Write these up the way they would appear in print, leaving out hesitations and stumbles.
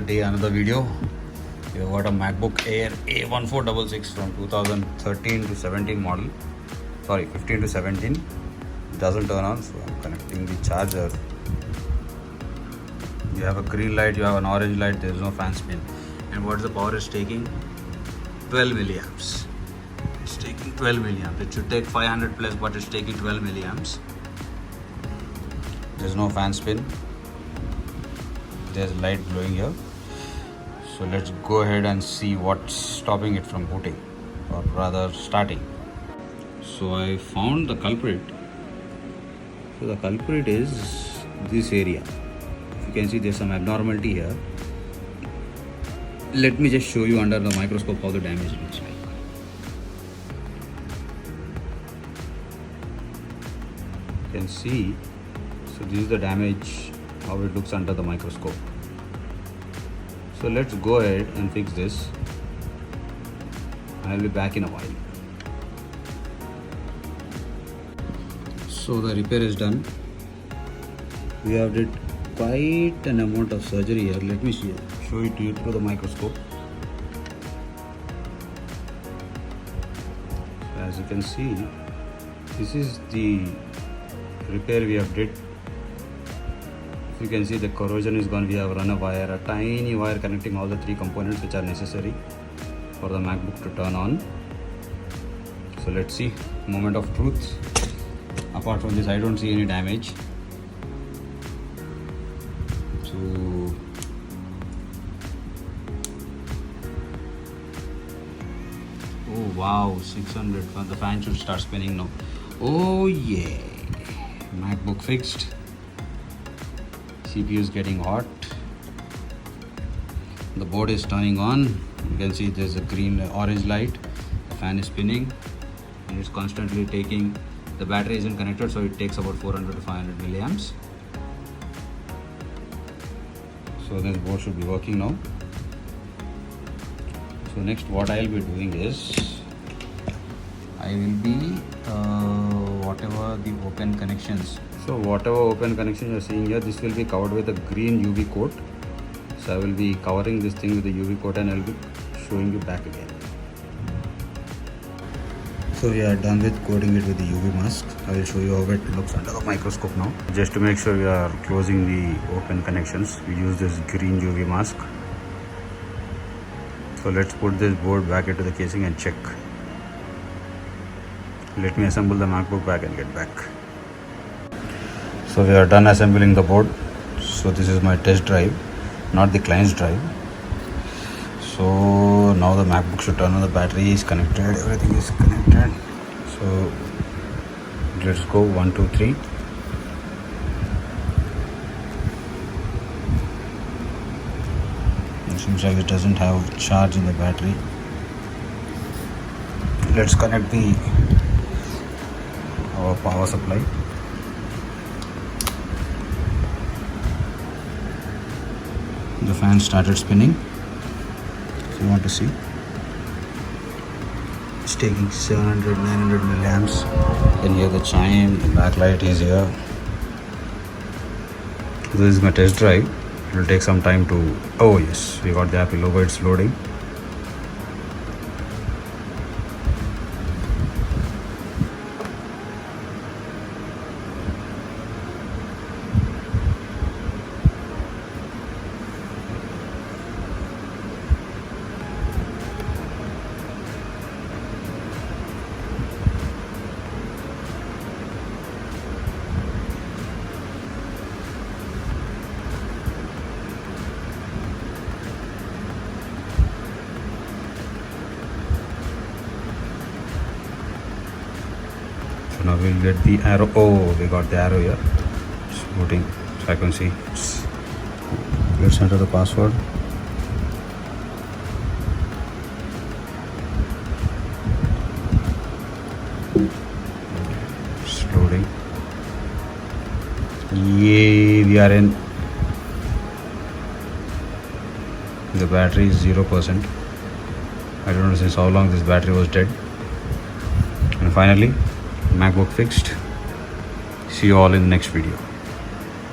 day, another video. We have got a MacBook Air A1466 from 2013 to 17 model. Sorry, 15 to 17. It doesn't turn on, so I'm connecting the charger. You have a green light, you have an orange light, there is no fan spin. And what is the power is taking? 12 milliamps. It's taking 12 milliamps. It should take 500 plus, but it's taking 12 milliamps. There's no fan spin. There's light glowing here. So let's go ahead and see what's stopping it from booting, or rather starting. So I found the culprit. So the culprit is this area. If you can see, there's some abnormality here. Let me just show you under the microscope how the damage looks like. You can see, so this is the damage, how it looks under the microscope. So let's go ahead and fix this. I'll be back in a while. So the repair is done. We have did quite an amount of surgery here. Let me show it to you through the microscope. As you can see, this is the repair we have did. You can see the corrosion is gone. We have run a wire, a tiny wire connecting all the three components which are necessary for the MacBook to turn on. So let's see, moment of truth. Apart from this, I don't see any damage. So oh wow, 600. The fan should start spinning now. Oh yeah, MacBook fixed. CPU is getting hot. The board is turning on. You can see there's a green orange light. The fan is spinning and it's constantly taking. The battery isn't connected, so it takes about 400 to 500 milliamps. So this board should be working now. So next what I'll be doing is I will be whatever the open connections. So whatever open connection you're seeing here, this will be covered with a green UV coat. So I will be covering this thing with the UV coat and I'll be showing you back again. So we are done with coating it with the UV mask. I will show you how it looks under the microscope now. Just to make sure we are closing the open connections, we use this green UV mask. So let's put this board back into the casing and check. Let me assemble the MacBook back and get back. So we are done assembling the board. So this is my test drive, not the client's drive. So now the MacBook should turn on. The battery is connected, everything is connected. So let's go 1, 2, 3. It seems like it doesn't have charge in the battery. Let's connect our power supply. The fan started spinning. If you want to see, it's taking 700, 900 milliamps. You can hear the chime, the backlight is here. This is my test drive. It will take some time to, oh yes, we got the Apple logo, it's loading. So now we'll get the arrow. Oh, we got the arrow here. It's booting. So I can see. Let's enter the password. It's loading. Yay, we are in. The battery is 0%. I don't know since how long this battery was dead. And finally, MacBook fixed. See you all in the next video.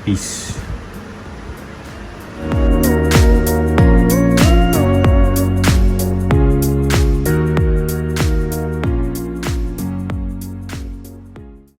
Peace.